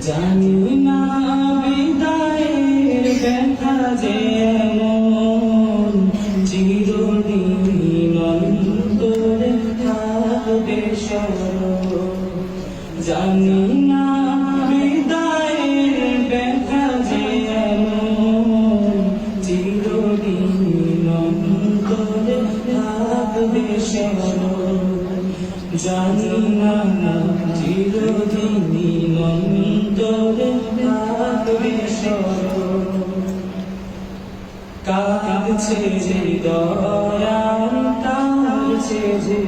জানি না বিদায়ের ব্যথা যে এমন, চিরদিন অন্তরে থাকবে স্মরণ। জানি না বিদায়ের ব্যথা যে এমন, চিরদিন অন্তরে থাকবে স্মরণ। জানি না চিরদিন অন্তরে থাকবে স্মরণ। কাঁদছে যে দয়াল, কাঁদছে যে